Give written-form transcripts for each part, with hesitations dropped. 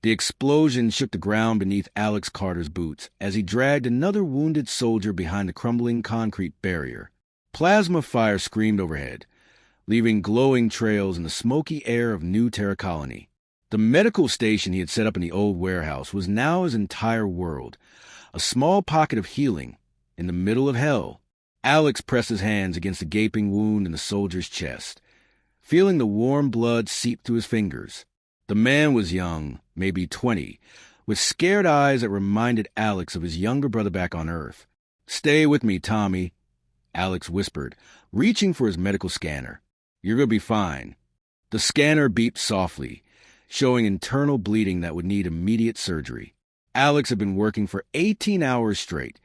The explosion shook the ground beneath Alex Carter's boots as he dragged another wounded soldier behind the crumbling concrete barrier. Plasma fire screamed overhead, leaving glowing trails in the smoky air of New Terra Colony. The medical station he had set up in the old warehouse was now his entire world, a small pocket of healing in the middle of hell. Alex pressed his hands against the gaping wound in the soldier's chest, feeling the warm blood seep through his fingers. The man was young, maybe 20, with scared eyes that reminded Alex of his younger brother back on Earth. "Stay with me, Tommy," Alex whispered, reaching for his medical scanner. "You're going to be fine." The scanner beeped softly, showing internal bleeding that would need immediate surgery. Alex had been working for 18 hours straight,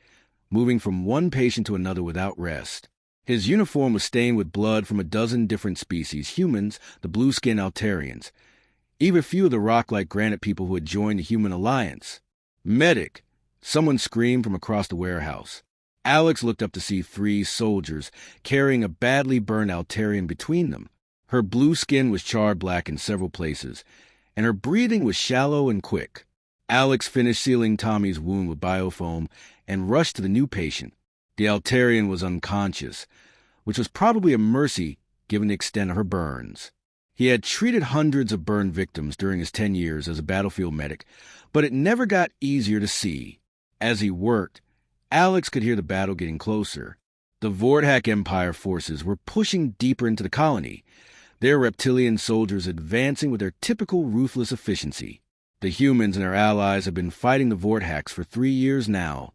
moving from one patient to another without rest. His uniform was stained with blood from a dozen different species: humans, the blue-skinned Altarians, even a few of the rock-like granite people who had joined the Human Alliance. "Medic!" Someone screamed from across the warehouse. Alex looked up to see 3 soldiers carrying a badly burned Altarian between them. Her blue skin was charred black in several places, and her breathing was shallow and quick. Alex finished sealing Tommy's wound with biofoam and rushed to the new patient. The Altarian was unconscious, which was probably a mercy given the extent of her burns. He had treated hundreds of burn victims during his 10 years as a battlefield medic, but it never got easier to see. As he worked, Alex could hear the battle getting closer. The Vorthak Empire forces were pushing deeper into the colony, their reptilian soldiers advancing with their typical ruthless efficiency. The humans and their allies have been fighting the Vorthaks for 3 years now,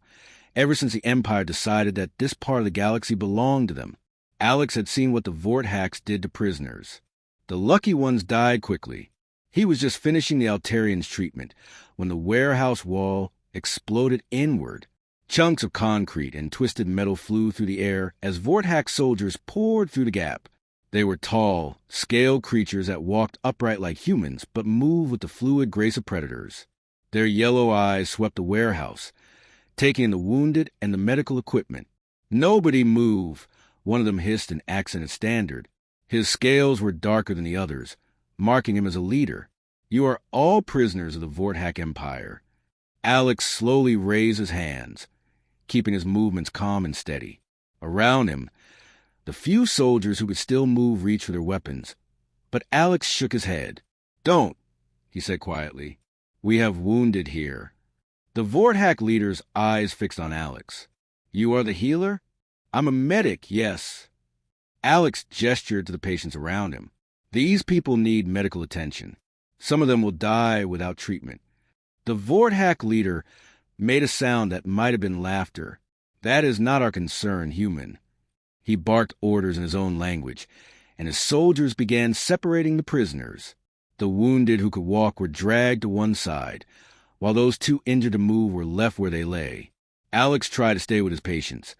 ever since the Empire decided that this part of the galaxy belonged to them. Alex had seen what the Vorthaks did to prisoners. The lucky ones died quickly. He was just finishing the Altarian's treatment when the warehouse wall exploded inward. Chunks of concrete and twisted metal flew through the air as Vorthak soldiers poured through the gap. They were tall, scaled creatures that walked upright like humans but moved with the fluid grace of predators. Their yellow eyes swept the warehouse, taking in the wounded and the medical equipment. "Nobody move," one of them hissed in accent standard. His scales were darker than the others, marking him as a leader. "You are all prisoners of the Vorthak Empire." Alex slowly raised his hands, keeping his movements calm and steady. Around him, the few soldiers who could still move reached for their weapons, but Alex shook his head. "Don't," he said quietly. "We have wounded here." The Vorthak leader's eyes fixed on Alex. "You are the healer?" "I'm a medic, yes." Alex gestured to the patients around him. "These people need medical attention. Some of them will die without treatment." The Vorthak leader made a sound that might have been laughter. "That is not our concern, human." He barked orders in his own language, and his soldiers began separating the prisoners. The wounded who could walk were dragged to one side, while those too injured to move were left where they lay. Alex tried to stay with his patients,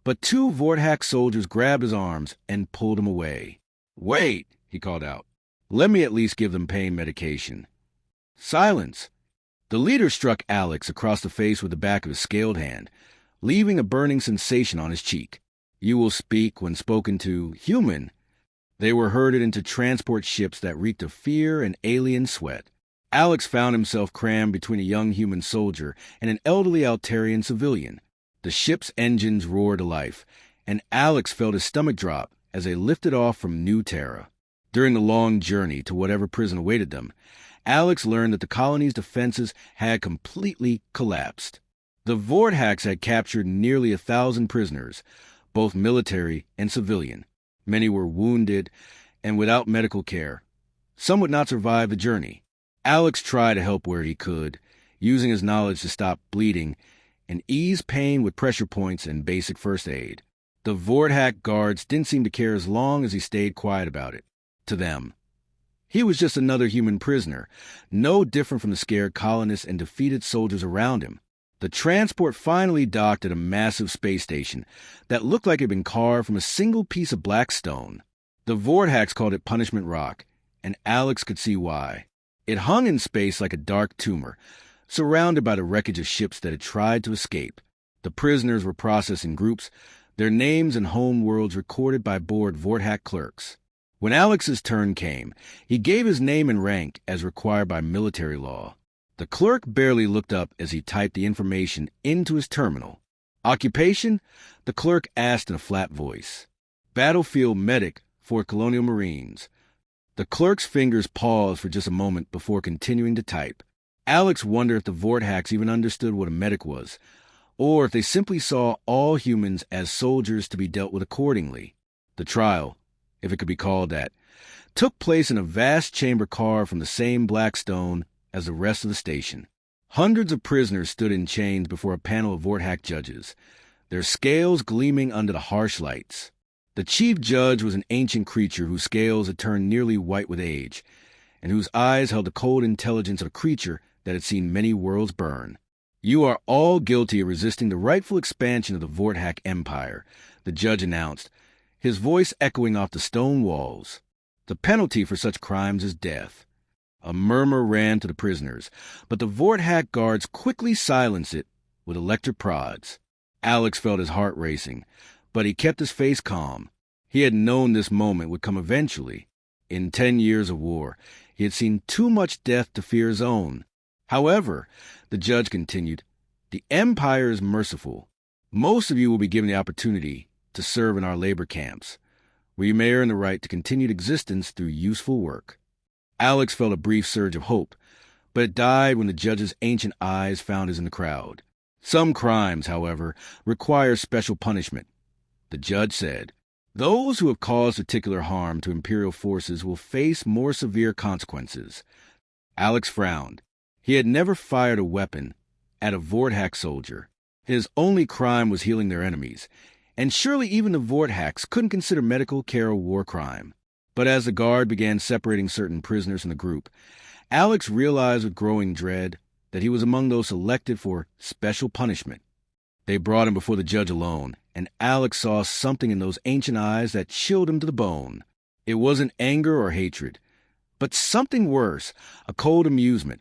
but 2 Vorthak soldiers grabbed his arms and pulled him away. "Wait," he called out. "Let me at least give them pain medication." "Silence!" The leader struck Alex across the face with the back of his scaled hand, leaving a burning sensation on his cheek. "You will speak when spoken to, human." They were herded into transport ships that reeked of fear and alien sweat. Alex found himself crammed between a young human soldier and an elderly Altarian civilian. The ship's engines roared to life, and Alex felt his stomach drop as they lifted off from New Terra. During the long journey to whatever prison awaited them, Alex learned that the colony's defenses had completely collapsed. The Vorthaks had captured nearly 1,000 prisoners, both military and civilian. Many were wounded and without medical care. Some would not survive the journey. Alex tried to help where he could, using his knowledge to stop bleeding and ease pain with pressure points and basic first aid. The Vorthak guards didn't seem to care as long as he stayed quiet about it. To them, he was just another human prisoner, no different from the scared colonists and defeated soldiers around him. The transport finally docked at a massive space station that looked like it had been carved from a single piece of black stone. The Vorthaks called it Punishment Rock, and Alex could see why. It hung in space like a dark tumor, surrounded by the wreckage of ships that had tried to escape. The prisoners were processed in groups, their names and home worlds recorded by bored Vorthak clerks. When Alex's turn came, he gave his name and rank as required by military law. The clerk barely looked up as he typed the information into his terminal. Occupation? The clerk asked in a flat voice. Battlefield medic for Colonial Marines. The clerk's fingers paused for just a moment before continuing to type. Alex wondered if the Vorthax even understood what a medic was, or if they simply saw all humans as soldiers to be dealt with accordingly. The trial, if it could be called that, took place in a vast chamber carved from the same black stone as the rest of the station. Hundreds of prisoners stood in chains before a panel of Vorthax judges, their scales gleaming under the harsh lights. The chief judge was an ancient creature whose scales had turned nearly white with age, and whose eyes held the cold intelligence of a creature that had seen many worlds burn. You are all guilty of resisting the rightful expansion of the Vorthax Empire, the judge announced, his voice echoing off the stone walls. The penalty for such crimes is death. A murmur ran to the prisoners, but the Vorthax guards quickly silenced it with electric prods. Alex felt his heart racing, but he kept his face calm. He had known this moment would come eventually. In 10 years of war, he had seen too much death to fear his own. However, the judge continued, the Empire is merciful. Most of you will be given the opportunity to serve in our labor camps, where you may earn the right to continued existence through useful work. Alex felt a brief surge of hope, but it died when the judge's ancient eyes found his in the crowd. Some crimes, however, require special punishment. The judge said, those who have caused particular harm to Imperial forces will face more severe consequences. Alex frowned. He had never fired a weapon at a Vorthax soldier. His only crime was healing their enemies, and surely even the Vorthax couldn't consider medical care a war crime. But as the guard began separating certain prisoners from the group, Alex realized with growing dread that he was among those selected for special punishment. They brought him before the judge alone, and Alex saw something in those ancient eyes that chilled him to the bone. It wasn't anger or hatred, but something worse, a cold amusement,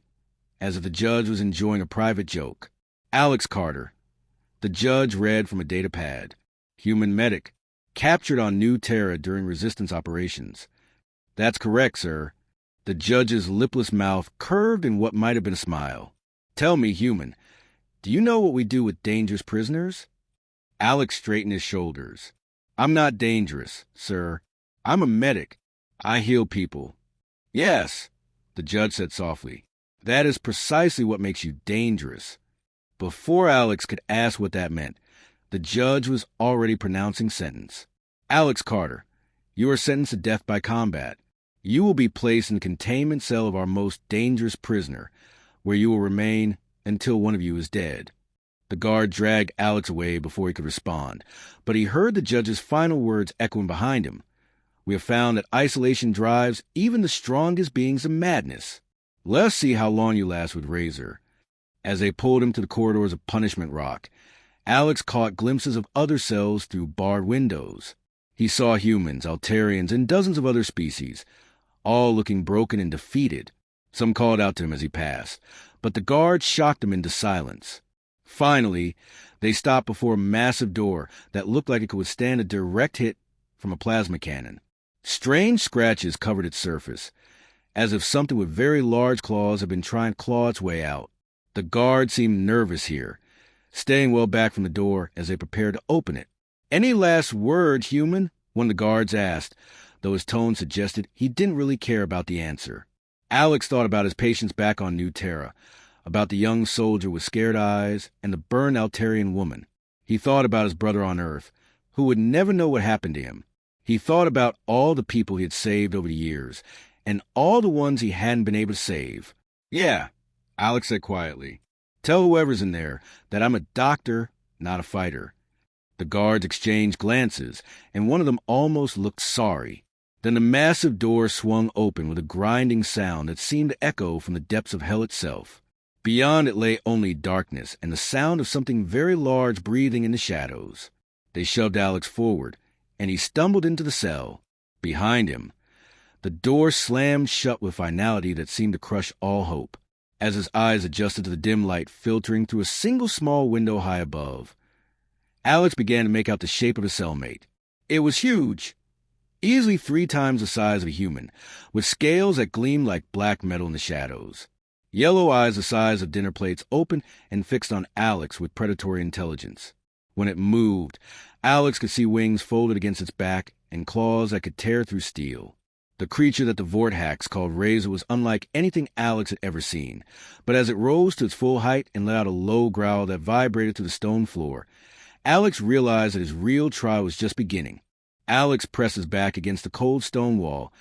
as if the judge was enjoying a private joke. Alex Carter. The judge read from a data pad. Human medic. Captured on New Terra during resistance operations. That's correct, sir. The judge's lipless mouth curved in what might have been a smile. Tell me, human, do you know what we do with dangerous prisoners? Alex straightened his shoulders. I'm not dangerous, sir. I'm a medic. I heal people. Yes, the judge said softly. That is precisely what makes you dangerous. Before Alex could ask what that meant, the judge was already pronouncing sentence. Alex Carter, you are sentenced to death by combat. You will be placed in the containment cell of our most dangerous prisoner, where you will remain until one of you is dead. The guard dragged Alex away before he could respond, but he heard the judge's final words echoing behind him. We have found that isolation drives even the strongest beings to madness. Let's see how long you last with Razor. As they pulled him to the corridors of Punishment Rock, Alex caught glimpses of other cells through barred windows. He saw humans, Altarians, and dozens of other species, all looking broken and defeated. Some called out to him as he passed, but the guards shocked him into silence. Finally, they stopped before a massive door that looked like it could withstand a direct hit from a plasma cannon. Strange scratches covered its surface, as if something with very large claws had been trying to claw its way out. The guard seemed nervous here, staying well back from the door as they prepared to open it. Any last word, human? One of the guards asked, though his tone suggested he didn't really care about the answer. Alex thought about his patients back on New Terra, about the young soldier with scared eyes and the burned Altarian woman. He thought about his brother on Earth, who would never know what happened to him. He thought about all the people he had saved over the years, and all the ones he hadn't been able to save. Yeah, Alex said quietly. Tell whoever's in there that I'm a doctor, not a fighter. The guards exchanged glances, and one of them almost looked sorry. Then the massive door swung open with a grinding sound that seemed to echo from the depths of hell itself. Beyond it lay only darkness and the sound of something very large breathing in the shadows. They shoved Alex forward, and he stumbled into the cell. Behind him, the door slammed shut with finality that seemed to crush all hope, as his eyes adjusted to the dim light filtering through a single small window high above. Alex began to make out the shape of his cellmate. It was huge, easily 3 times the size of a human, with scales that gleamed like black metal in the shadows. Yellow eyes the size of dinner plates opened and fixed on Alex with predatory intelligence. When it moved, Alex could see wings folded against its back and claws that could tear through steel. The creature that the Vortex called Razor was unlike anything Alex had ever seen, but as it rose to its full height and let out a low growl that vibrated through the stone floor, Alex realized that his real trial was just beginning. Alex pressed his back against the cold stone wall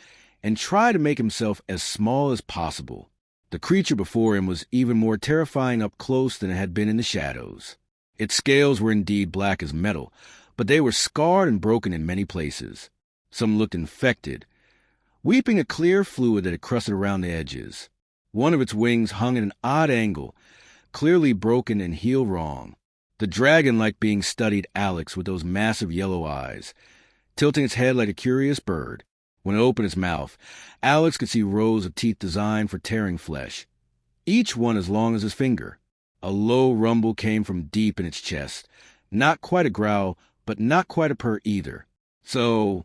and tried to make himself as small as possible. The creature before him was even more terrifying up close than it had been in the shadows. Its scales were indeed black as metal, but they were scarred and broken in many places. Some looked infected, weeping a clear fluid that had crusted around the edges. One of its wings hung at an odd angle, clearly broken and healed wrong. The dragon-like being studied Alex with those massive yellow eyes, tilting its head like a curious bird. When it opened its mouth, Alex could see rows of teeth designed for tearing flesh, each one as long as his finger. A low rumble came from deep in its chest, not quite a growl, but not quite a purr either. "So,"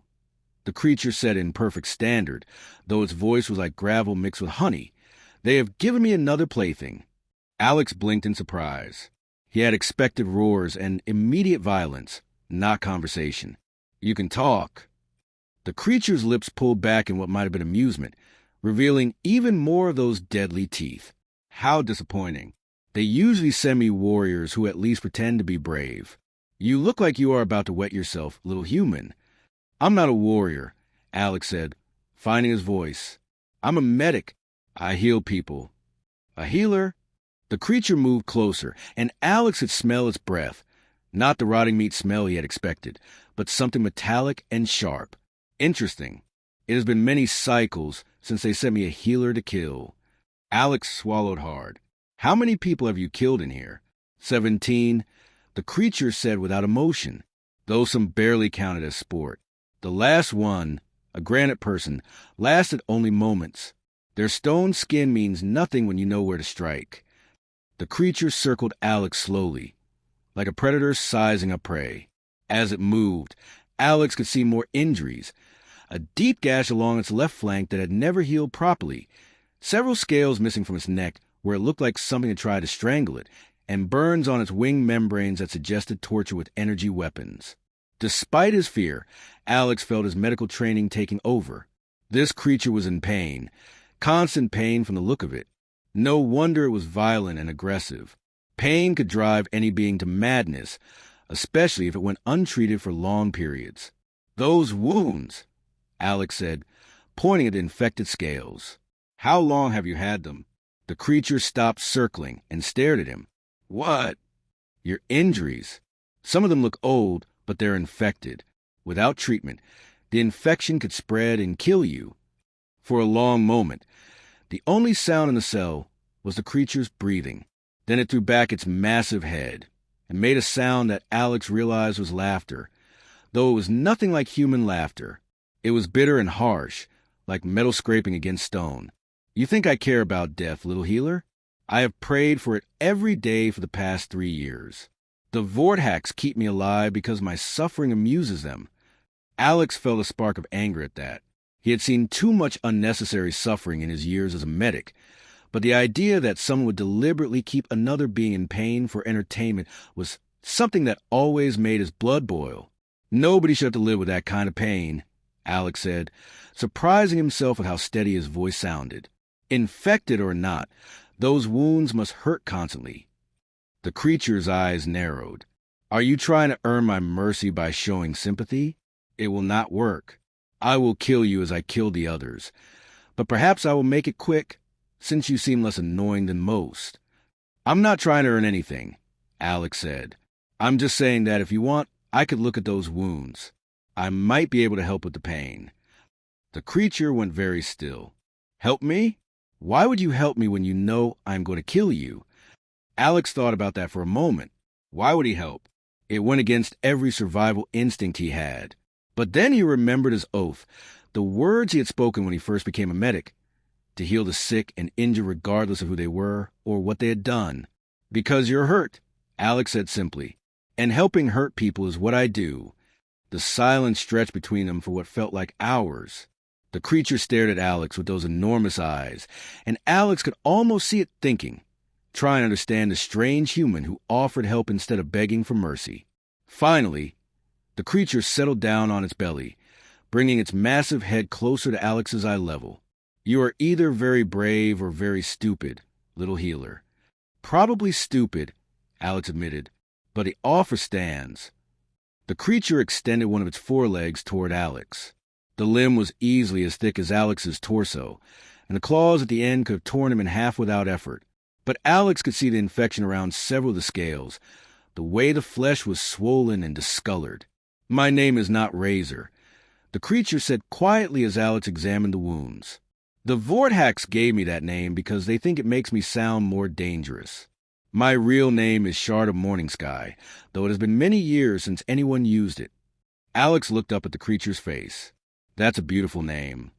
the creature said in perfect standard, though its voice was like gravel mixed with honey, "they have given me another plaything." Alex blinked in surprise. He had expected roars and immediate violence, not conversation. "You can talk." The creature's lips pulled back in what might have been amusement, revealing even more of those deadly teeth. How disappointing. They usually send me warriors who at least pretend to be brave. "You look like you are about to wet yourself, little human." "I'm not a warrior," Alex said, finding his voice. "I'm a medic. I heal people." "A healer?" The creature moved closer, and Alex could smell its breath. Not the rotting meat smell he had expected, but something metallic and sharp. "Interesting. It has been many cycles since they sent me a healer to kill." Alex swallowed hard. "How many people have you killed in here?" 17, the creature said without emotion, though some barely counted as sport. "The last one, a granite person, lasted only moments. Their stone skin means nothing when you know where to strike." The creature circled Alex slowly, like a predator sizing a prey. As it moved, Alex could see more injuries. A deep gash along its left flank that had never healed properly, several scales missing from its neck where it looked like something had tried to strangle it, and burns on its wing membranes that suggested torture with energy weapons. Despite his fear, Alex felt his medical training taking over. This creature was in pain, constant pain from the look of it. No wonder it was violent and aggressive. Pain could drive any being to madness, especially if it went untreated for long periods. "Those wounds," Alex said, pointing at the infected scales. "How long have you had them?" The creature stopped circling and stared at him. "What?" "Your injuries. Some of them look old, but they're infected. Without treatment, the infection could spread and kill you." For a long moment, the only sound in the cell was the creature's breathing. Then it threw back its massive head and made a sound that Alex realized was laughter, though it was nothing like human laughter. It was bitter and harsh, like metal scraping against stone. "You think I care about death, little healer? I have prayed for it every day for the past 3 years. The Vortex keep me alive because my suffering amuses them." Alex felt a spark of anger at that. He had seen too much unnecessary suffering in his years as a medic, but the idea that someone would deliberately keep another being in pain for entertainment was something that always made his blood boil. "Nobody should have to live with that kind of pain," Alex said, surprising himself at how steady his voice sounded. "Infected or not, those wounds must hurt constantly." The creature's eyes narrowed. "Are you trying to earn my mercy by showing sympathy? It will not work. I will kill you as I killed the others. But perhaps I will make it quick, since you seem less annoying than most." "I'm not trying to earn anything," Alex said. "I'm just saying that if you want, I could look at those wounds. I might be able to help with the pain." The creature went very still. "Help me? Why would you help me when you know I'm going to kill you?" Alex thought about that for a moment. Why would he help? It went against every survival instinct he had. But then he remembered his oath, the words he had spoken when he first became a medic, to heal the sick and injured regardless of who they were or what they had done. "Because you're hurt," Alex said simply, "and helping hurt people is what I do." The silence stretched between them for what felt like hours. The creature stared at Alex with those enormous eyes, and Alex could almost see it thinking, trying to understand the strange human who offered help instead of begging for mercy. Finally, the creature settled down on its belly, bringing its massive head closer to Alex's eye level. "You are either very brave or very stupid, little healer." "Probably stupid," Alex admitted, "but the offer stands." The creature extended one of its forelegs toward Alex. The limb was easily as thick as Alex's torso, and the claws at the end could have torn him in half without effort. But Alex could see the infection around several of the scales, the way the flesh was swollen and discolored. "My name is not Razor," the creature said quietly as Alex examined the wounds. "The Vortex gave me that name because they think it makes me sound more dangerous. My real name is Shard of Morning Sky, though it has been many years since anyone used it." Alex looked up at the creature's face. "That's a beautiful name."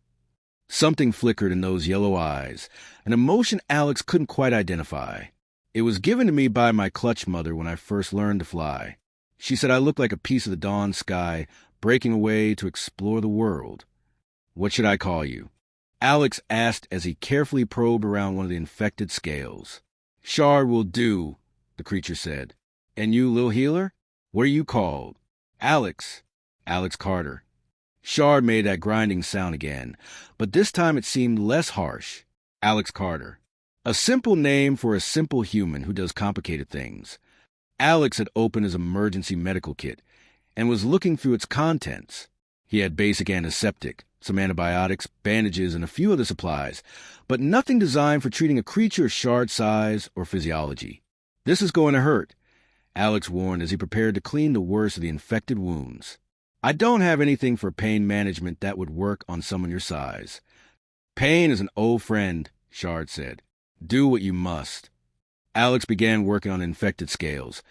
Something flickered in those yellow eyes, an emotion Alex couldn't quite identify. "It was given to me by my clutch mother when I first learned to fly. She said I looked like a piece of the dawn sky, breaking away to explore the world." "What should I call you?" Alex asked as he carefully probed around one of the infected scales. "Shard will do," the creature said. "And you, little healer? What are you called?" "Alex. Alex Carter." Shard made that grinding sound again, but this time it seemed less harsh. "Alex Carter. A simple name for a simple human who does complicated things." Alex had opened his emergency medical kit and was looking through its contents. He had basic antiseptic, some antibiotics, bandages, and a few other supplies, but nothing designed for treating a creature of Shard's size or physiology. "This is going to hurt," Alex warned as he prepared to clean the worst of the infected wounds. "I don't have anything for pain management that would work on someone your size." "Pain is an old friend," Shard said. "Do what you must." Alex began working on infected scales,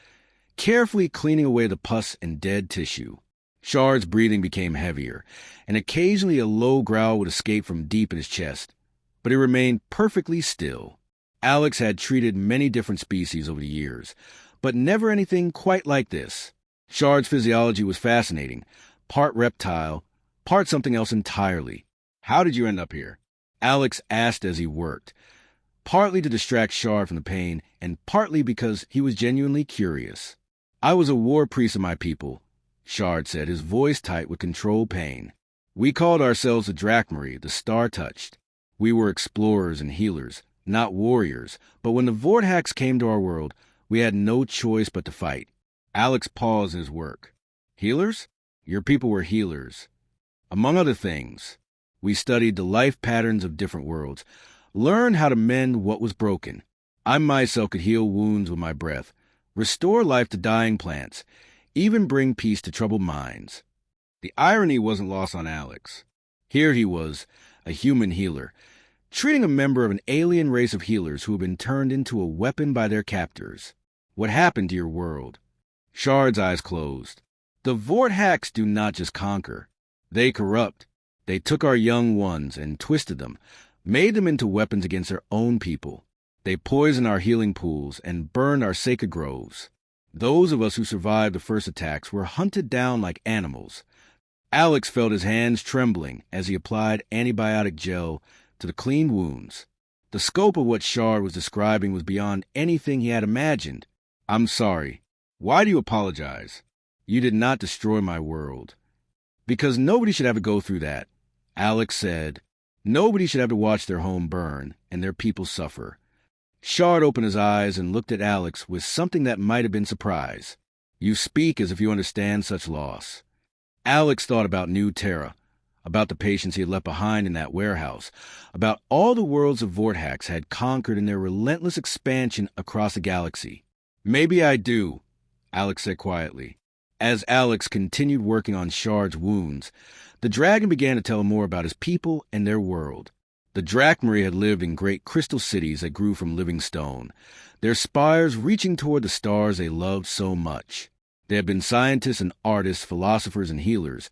carefully cleaning away the pus and dead tissue. Shard's breathing became heavier, and occasionally a low growl would escape from deep in his chest, but he remained perfectly still. Alex had treated many different species over the years, but never anything quite like this. Shard's physiology was fascinating, part reptile, part something else entirely. "How did you end up here?" Alex asked as he worked, partly to distract Shard from the pain, and partly because he was genuinely curious. "I was a war priest of my people," Shard said, his voice tight with controlled pain. "We called ourselves the Drachmarie, the Star-Touched. We were explorers and healers, not warriors, but when the Vortex came to our world, we had no choice but to fight." Alex paused in his work. "Healers? Your people were healers. Among other things, we studied the life patterns of different worlds, learned how to mend what was broken. I myself could heal wounds with my breath, restore life to dying plants, even bring peace to troubled minds." The irony wasn't lost on Alex. Here he was, a human healer, treating a member of an alien race of healers who had been turned into a weapon by their captors. "What happened to your world?" Shard's eyes closed. "The Vortex do not just conquer. They corrupt. They took our young ones and twisted them, made them into weapons against their own people. They poisoned our healing pools and burned our sacred groves. Those of us who survived the first attacks were hunted down like animals." Alex felt his hands trembling as he applied antibiotic gel to the clean wounds. The scope of what Shard was describing was beyond anything he had imagined. "I'm sorry. Why do you apologize? You did not destroy my world." "Because nobody should have to go through that," Alex said. "Nobody should have to watch their home burn and their people suffer." Shard opened his eyes and looked at Alex with something that might have been surprise. "You speak as if you understand such loss." Alex thought about New Terra, about the patients he had left behind in that warehouse, about all the worlds the Vortex had conquered in their relentless expansion across the galaxy. "Maybe I do," Alex said quietly. As Alex continued working on Shard's wounds, the dragon began to tell him more about his people and their world. The Drachmarie had lived in great crystal cities that grew from living stone, their spires reaching toward the stars they loved so much. They had been scientists and artists, philosophers and healers,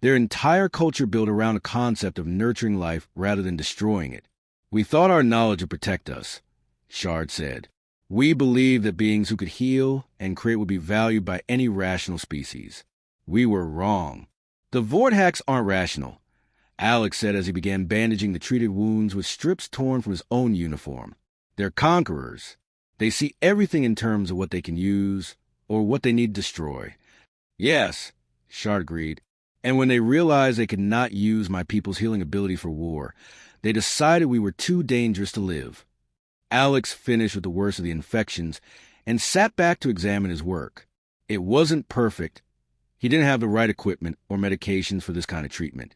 their entire culture built around a concept of nurturing life rather than destroying it. "We thought our knowledge would protect us," Shard said. "We believed that beings who could heal and create would be valued by any rational species. We were wrong. The Vortex aren't rational," Alex said as he began bandaging the treated wounds with strips torn from his own uniform. They're conquerors. They see everything in terms of what they can use or what they need to destroy. Yes, Shard agreed. And when they realized they could not use my people's healing ability for war, they decided we were too dangerous to live. Alex finished with the worst of the infections and sat back to examine his work. It wasn't perfect. He didn't have the right equipment or medications for this kind of treatment,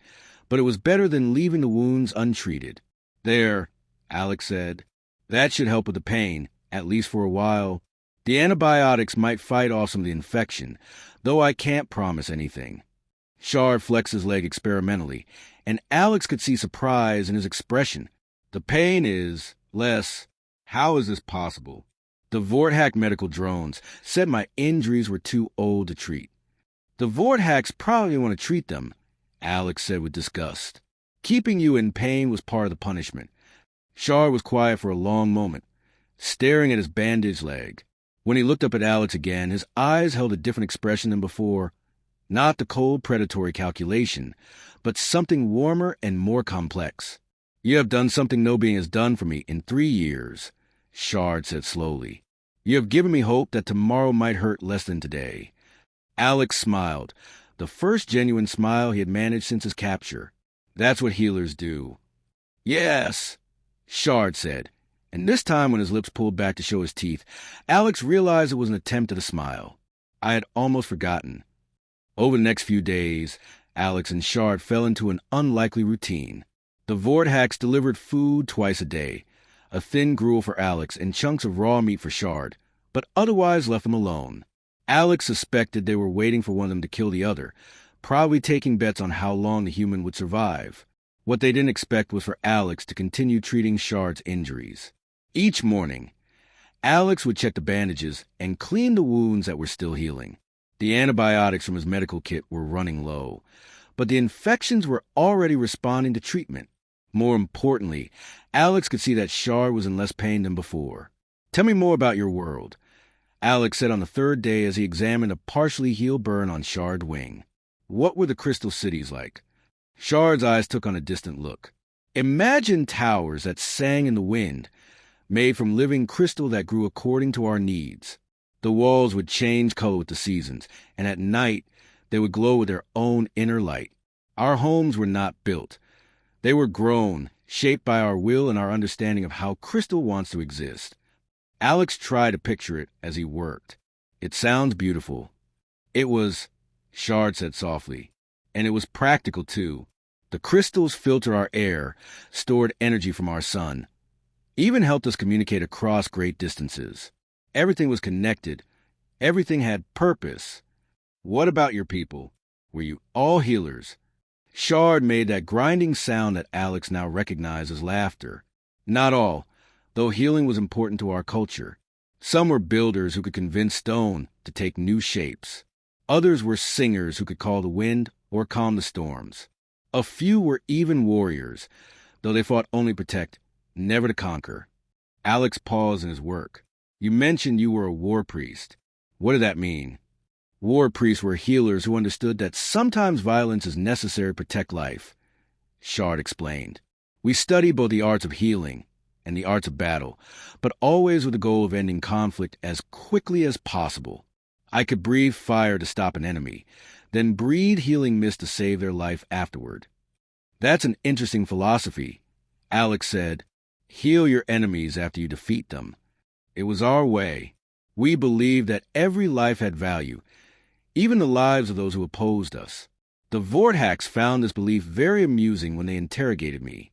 but it was better than leaving the wounds untreated. There, Alex said. That should help with the pain, at least for a while. The antibiotics might fight off some of the infection, though I can't promise anything. Shard flexed his leg experimentally, and Alex could see surprise in his expression. The pain is less. How is this possible? The Vorthack medical drones said my injuries were too old to treat. The Vorthacks probably want to treat them, Alex said with disgust. Keeping you in pain was part of the punishment. Shard was quiet for a long moment, staring at his bandaged leg. When he looked up at Alex again, his eyes held a different expression than before. Not the cold, predatory calculation, but something warmer and more complex. You have done something no being has done for me in 3 years, Shard said slowly. You have given me hope that tomorrow might hurt less than today. Alex smiled, the first genuine smile he had managed since his capture. That's what healers do. Yes, Shard said, and this time when his lips pulled back to show his teeth, Alex realized it was an attempt at a smile. I had almost forgotten. Over the next few days, Alex and Shard fell into an unlikely routine. The Vorthacks delivered food twice a day, a thin gruel for Alex and chunks of raw meat for Shard, but otherwise left them alone. Alex suspected they were waiting for one of them to kill the other, probably taking bets on how long the human would survive. What they didn't expect was for Alex to continue treating Shard's injuries. Each morning, Alex would check the bandages and clean the wounds that were still healing. The antibiotics from his medical kit were running low, but the infections were already responding to treatment. More importantly, Alex could see that Shard was in less pain than before. Tell me more about your world, Alex said on the third day as he examined a partially healed burn on Shard's wing. What were the crystal cities like? Shard's eyes took on a distant look. Imagine towers that sang in the wind, made from living crystal that grew according to our needs. The walls would change color with the seasons, and at night they would glow with their own inner light. Our homes were not built. They were grown, shaped by our will and our understanding of how crystal wants to exist. Alex tried to picture it as he worked. It sounds beautiful. It was, Shard said softly, and it was practical too. The crystals filter our air, stored energy from our sun, even helped us communicate across great distances. Everything was connected. Everything had purpose. What about your people? Were you all healers? Shard made that grinding sound that Alex now recognized as laughter. Not all, though healing was important to our culture. Some were builders who could convince stone to take new shapes. Others were singers who could call the wind or calm the storms. A few were even warriors, though they fought only to protect, never to conquer. Alex paused in his work. You mentioned you were a war priest. What did that mean? War priests were healers who understood that sometimes violence is necessary to protect life, Shard explained. We study both the arts of healing and the arts of battle, but always with the goal of ending conflict as quickly as possible. I could breathe fire to stop an enemy, then breathe healing mist to save their life afterward. That's an interesting philosophy, Alex said. Heal your enemies after you defeat them. It was our way. We believed that every life had value, even the lives of those who opposed us. The Vorthacks found this belief very amusing when they interrogated me.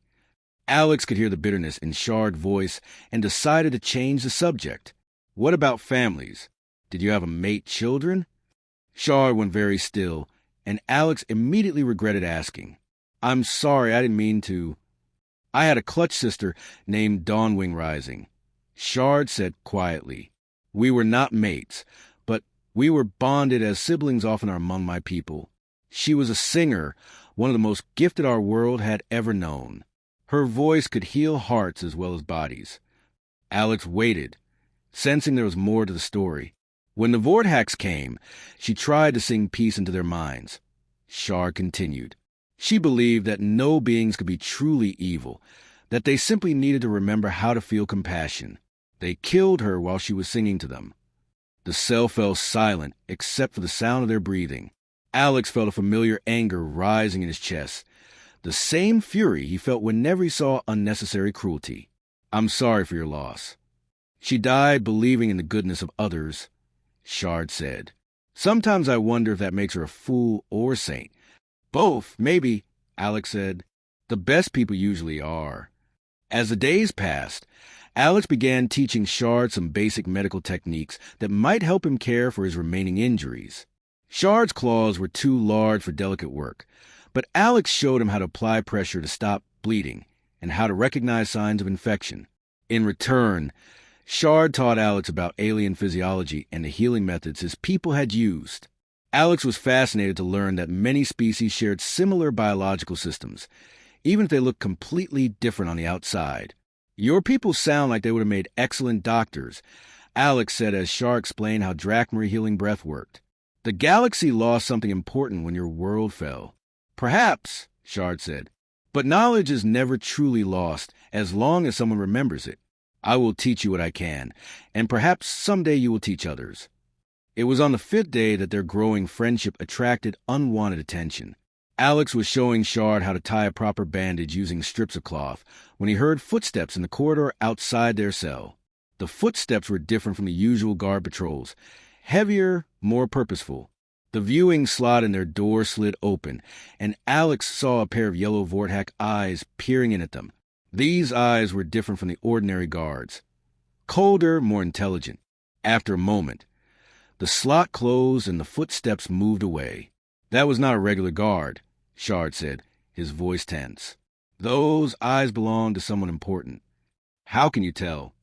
Alex could hear the bitterness in Shard's voice and decided to change the subject. What about families? Did you have a mate, children? Shard went very still, and Alex immediately regretted asking. I'm sorry, I didn't mean to. I had a clutch sister named Dawnwing Rising, Shard said quietly. We were not mates, but we were bonded as siblings often are among my people. She was a singer, one of the most gifted our world had ever known. Her voice could heal hearts as well as bodies. Alex waited, sensing there was more to the story. When the Vorthacks came, she tried to sing peace into their minds. Shard continued. She believed that no beings could be truly evil, that they simply needed to remember how to feel compassion. They killed her while she was singing to them. The cell fell silent except for the sound of their breathing. Alex felt a familiar anger rising in his chest, the same fury he felt whenever he saw unnecessary cruelty. "I'm sorry for your loss." "She died believing in the goodness of others," Shard said. "Sometimes I wonder if that makes her a fool or saint." "Both, maybe," Alex said. "The best people usually are." As the days passed, Alex began teaching Shard some basic medical techniques that might help him care for his remaining injuries. Shard's claws were too large for delicate work, but Alex showed him how to apply pressure to stop bleeding and how to recognize signs of infection. In return, Shard taught Alex about alien physiology and the healing methods his people had used. Alex was fascinated to learn that many species shared similar biological systems, even if they looked completely different on the outside. "Your people sound like they would have made excellent doctors," Alex said as Shard explained how Drachmary healing breath worked. "The galaxy lost something important when your world fell." "Perhaps," Shard said, "but knowledge is never truly lost as long as someone remembers it. I will teach you what I can, and perhaps someday you will teach others." It was on the 5th day that their growing friendship attracted unwanted attention. Alex was showing Shard how to tie a proper bandage using strips of cloth when he heard footsteps in the corridor outside their cell. The footsteps were different from the usual guard patrols, heavier, more purposeful. The viewing slot in their door slid open, and Alex saw a pair of yellow Vorthak eyes peering in at them. These eyes were different from the ordinary guards. Colder, more intelligent. After a moment, the slot closed and the footsteps moved away. "That was not a regular guard," Shard said, his voice tense. "Those eyes belonged to someone important." "How can you tell?"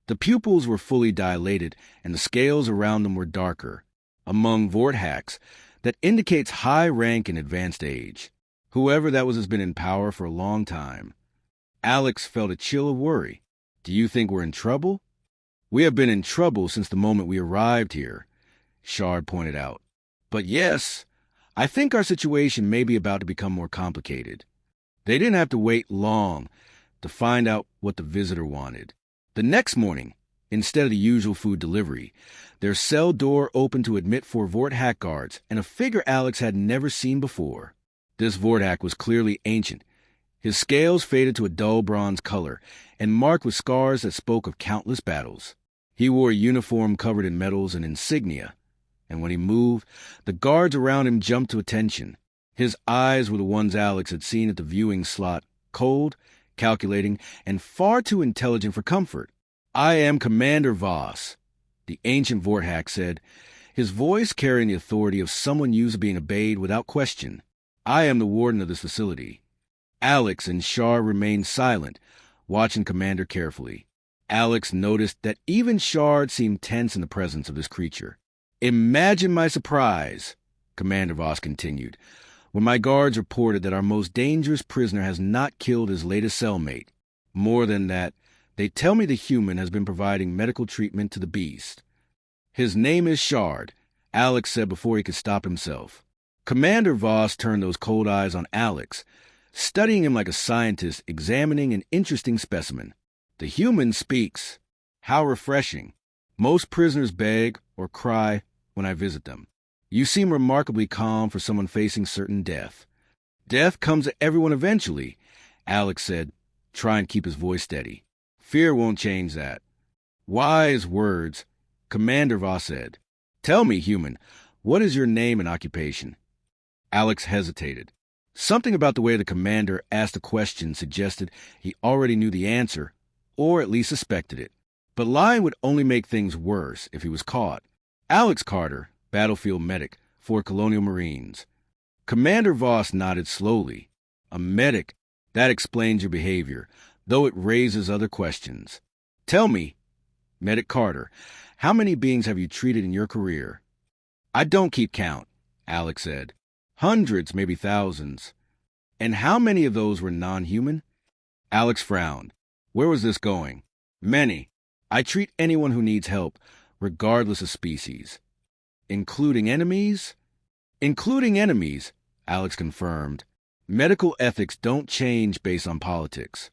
The pupils were fully dilated, and the scales around them were darker. Among Vorthaks, that indicates high rank and advanced age. Whoever that was has been in power for a long time. Alex felt a chill of worry. "Do you think we're in trouble?" "We have been in trouble since the moment we arrived here," Shard pointed out. "But yes, I think our situation may be about to become more complicated." They didn't have to wait long to find out what the visitor wanted. The next morning, instead of the usual food delivery, their cell door opened to admit 4 Vorthak guards and a figure Alex had never seen before. This Vorthak was clearly ancient. His scales faded to a dull bronze color and marked with scars that spoke of countless battles. He wore a uniform covered in medals and insignia, and when he moved, the guards around him jumped to attention. His eyes were the ones Alex had seen at the viewing slot, cold, calculating, and far too intelligent for comfort. "I am Commander Voss," the ancient Vorthak said, his voice carrying the authority of someone used to being obeyed without question. "I am the warden of this facility." Alex and Shard remained silent, watching Commander carefully. Alex noticed that even Shard seemed tense in the presence of this creature. "Imagine my surprise," Commander Voss continued, "when my guards reported that our most dangerous prisoner has not killed his latest cellmate. More than that, they tell me the human has been providing medical treatment to the beast." "His name is Shard," Alex said before he could stop himself. Commander Voss turned those cold eyes on Alex, studying him like a scientist examining an interesting specimen. "The human speaks. How refreshing. Most prisoners beg or cry when I visit them. You seem remarkably calm for someone facing certain death." "Death comes to everyone eventually," Alex said, trying to keep his voice steady. "Fear won't change that." "Wise words," Commander Voss said. "Tell me, human, what is your name and occupation?" Alex hesitated. Something about the way the commander asked the question suggested he already knew the answer, or at least suspected it. But lying would only make things worse if he was caught. "Alex Carter, battlefield medic for Colonial Marines." Commander Voss nodded slowly. "A medic. That explains your behavior, though it raises other questions. Tell me, Medic Carter, how many beings have you treated in your career?" "I don't keep count," Alex said. "Hundreds, maybe thousands." "And how many of those were non-human?" Alex frowned. Where was this going? "Many. I treat anyone who needs help, regardless of species." "Including enemies?" "Including enemies," Alex confirmed. Medical ethics don't change based on politics.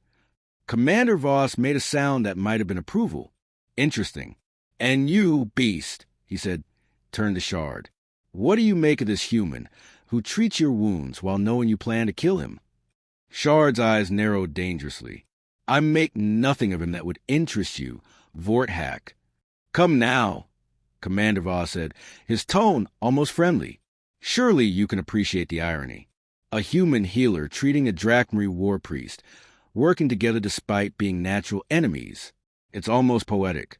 Commander Voss made a sound that might have been approval. Interesting. And you, beast, he said, turned to Shard. What do you make of this human who treats your wounds while knowing you plan to kill him? Shard's eyes narrowed dangerously. I make nothing of him that would interest you, Vorthak. Come now, Commander Voss said, his tone almost friendly. Surely you can appreciate the irony. A human healer treating a Drachmarie war priest, working together despite being natural enemies. It's almost poetic.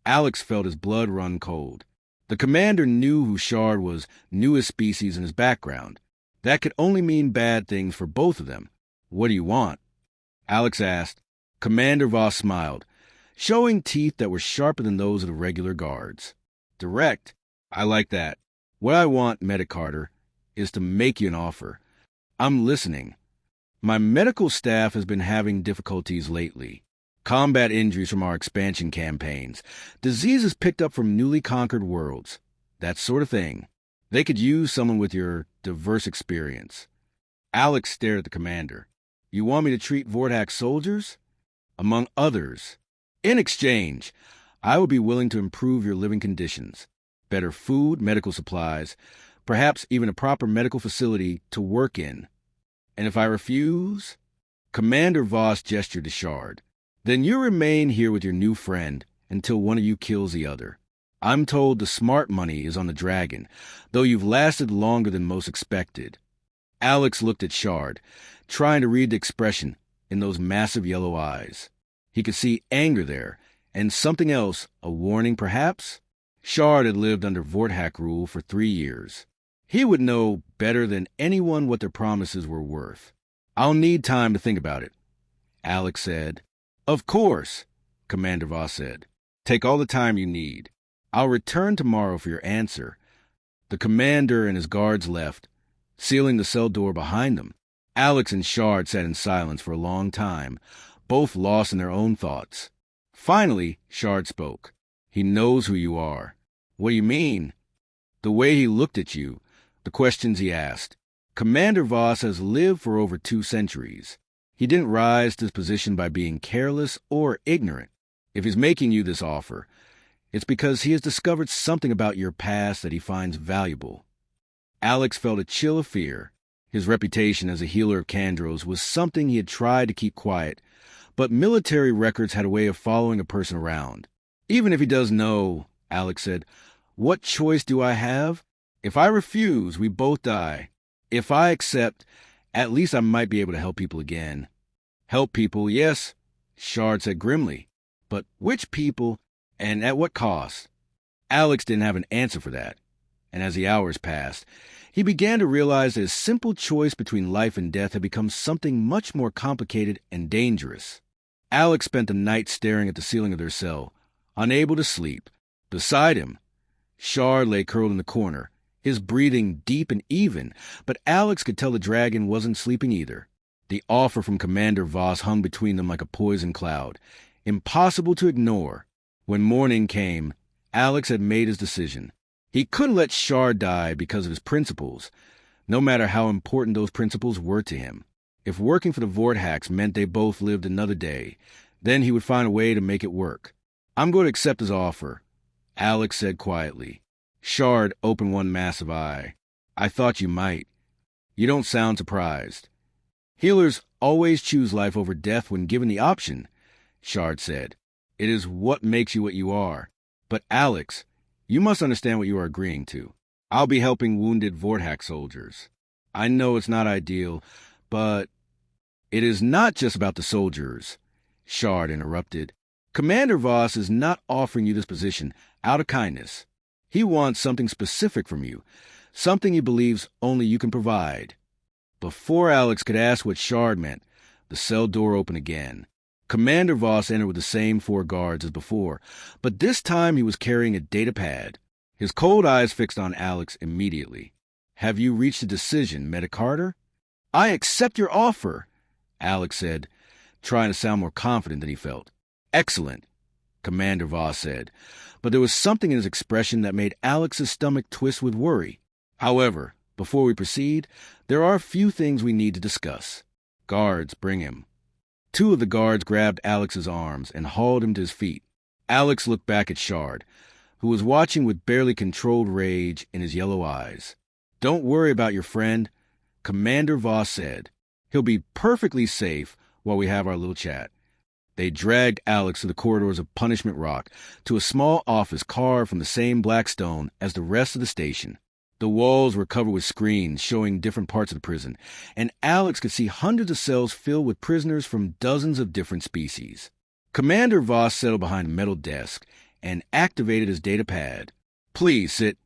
Alex felt his blood run cold. The commander knew who Shard was, knew his species and his background. That could only mean bad things for both of them. What do you want? Alex asked. Commander Voss smiled, showing teeth that were sharper than those of the regular guards. Direct. I like that. What I want, Medic Carter, is to make you an offer. I'm listening. My medical staff has been having difficulties lately. Combat injuries from our expansion campaigns, diseases picked up from newly conquered worlds, that sort of thing. They could use someone with your diverse experience. Alex stared at the commander. You want me to treat Vorthak soldiers? Among others. In exchange, I would be willing to improve your living conditions. Better food, medical supplies, perhaps even a proper medical facility to work in. And if I refuse? Commander Voss gestured to Shard. Then you remain here with your new friend until one of you kills the other. I'm told the smart money is on the dragon, though you've lasted longer than most expected. Alex looked at Shard, trying to read the expression in those massive yellow eyes. He could see anger there, and something else, a warning perhaps? Shard had lived under Vorthak rule for 3 years. He would know better than anyone what their promises were worth. I'll need time to think about it, Alex said. Of course, Commander Voss said. Take all the time you need. I'll return tomorrow for your answer. The commander and his guards left, sealing the cell door behind them. Alex and Shard sat in silence for a long time, both lost in their own thoughts. Finally, Shard spoke. He knows who you are. What do you mean? The way he looked at you, the questions he asked. Commander Voss has lived for over 2 centuries. He didn't rise to his position by being careless or ignorant. If he's making you this offer, it's because he has discovered something about your past that he finds valuable. Alex felt a chill of fear. His reputation as a healer of Kandros was something he had tried to keep quiet, but military records had a way of following a person around. Even if he does know, Alex said, what choice do I have? If I refuse, we both die. If I accept, at least I might be able to help people again. Help people, yes, Shard said grimly. But which people, and at what cost? Alex didn't have an answer for that. And as the hours passed, he began to realize that his simple choice between life and death had become something much more complicated and dangerous. Alex spent the night staring at the ceiling of their cell, unable to sleep. Beside him, Shard lay curled in the corner, his breathing deep and even, but Alex could tell the dragon wasn't sleeping either. The offer from Commander Voss hung between them like a poison cloud, impossible to ignore. When morning came, Alex had made his decision. He couldn't let Shard die because of his principles, no matter how important those principles were to him. If working for the Vorthaks meant they both lived another day, then he would find a way to make it work. I'm going to accept his offer, Alex said quietly. Shard opened one massive eye. I thought you might. You don't sound surprised. Healers always choose life over death when given the option, Shard said. It is what makes you what you are. But Alex, you must understand what you are agreeing to. I'll be helping wounded Vorthak soldiers. I know it's not ideal, but it is not just about the soldiers, Shard interrupted. Commander Voss is not offering you this position out of kindness. He wants something specific from you, something he believes only you can provide. Before Alex could ask what Shard meant, the cell door opened again. Commander Voss entered with the same 4 guards as before, but this time he was carrying a data pad. His cold eyes fixed on Alex immediately. Have you reached a decision, Medic Carter? I accept your offer, Alex said, trying to sound more confident than he felt. Excellent, Commander Voss said, but there was something in his expression that made Alex's stomach twist with worry. However, Before we proceed, there are a few things we need to discuss. Guards, bring him. Two of the guards grabbed Alex's arms and hauled him to his feet. Alex looked back at Shard, who was watching with barely controlled rage in his yellow eyes. Don't worry about your friend, Commander Voss said. He'll be perfectly safe while we have our little chat. They dragged Alex through the corridors of Punishment Rock to a small office carved from the same black stone as the rest of the station. The walls were covered with screens showing different parts of the prison, and Alex could see hundreds of cells filled with prisoners from dozens of different species. Commander Voss settled behind a metal desk and activated his data pad. Please sit,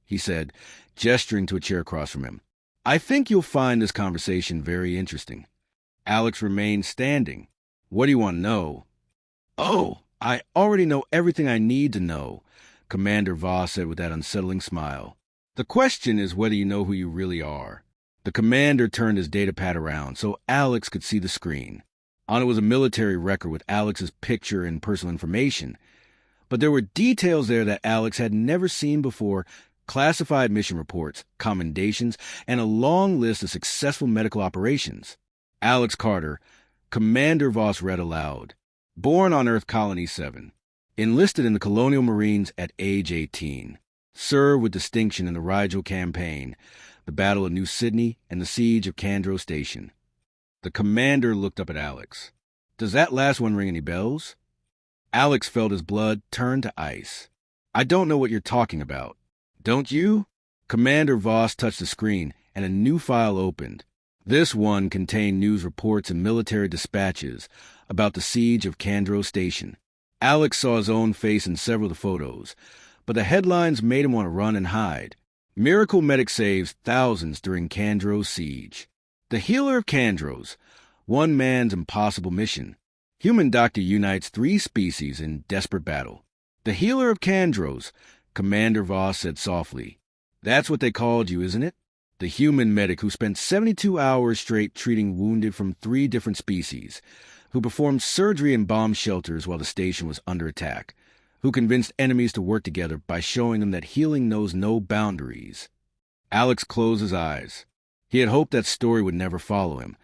he said, gesturing to a chair across from him. I think you'll find this conversation very interesting. Alex remained standing. What do you want to know? Oh, I already know everything I need to know, Commander Voss said with that unsettling smile. The question is whether you know who you really are. The commander turned his data pad around so Alex could see the screen. On it was a military record with Alex's picture and personal information, but there were details there that Alex had never seen before: classified mission reports, commendations, and a long list of successful medical operations. Alex Carter, Commander Voss read aloud. Born on Earth Colony 7. Enlisted in the Colonial Marines at age 18. Served with distinction in the Rigel Campaign, the Battle of New Sydney, and the Siege of Candro Station. The commander looked up at Alex. Does that last one ring any bells? Alex felt his blood turn to ice. I don't know what you're talking about. Don't you? Commander Voss touched the screen, and a new file opened. This one contained news reports and military dispatches about the siege of Candro Station. Alex saw his own face in several of the photos, but the headlines made him want to run and hide. Miracle Medic saves thousands during Candro's siege. The Healer of Candros, one man's impossible mission. Human doctor unites 3 species in desperate battle. The Healer of Candros, Commander Voss said softly. That's what they called you, isn't it? The human medic who spent 72 hours straight treating wounded from 3 different species, who performed surgery in bomb shelters while the station was under attack, who convinced enemies to work together by showing them that healing knows no boundaries. Alex closed his eyes. He had hoped that story would never follow him,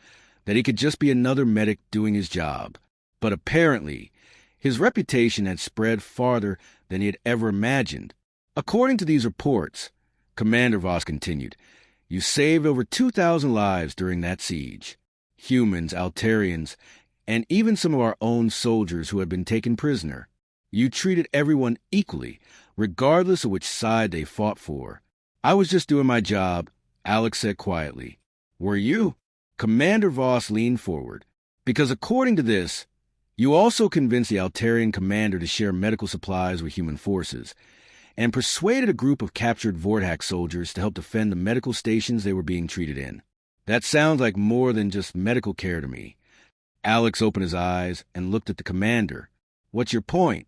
that he could just be another medic doing his job. But apparently, his reputation had spread farther than he had ever imagined. According to these reports, Commander Voss continued, you saved over 2,000 lives during that siege. Humans, Altarians, and even some of our own soldiers who had been taken prisoner. You treated everyone equally, regardless of which side they fought for. I was just doing my job, Alex said quietly. Were you? Commander Voss leaned forward. Because according to this, you also convinced the Altarian commander to share medical supplies with human forces, and persuaded a group of captured Vorthak soldiers to help defend the medical stations they were being treated in. That sounds like more than just medical care to me. Alex opened his eyes and looked at the commander. What's your point?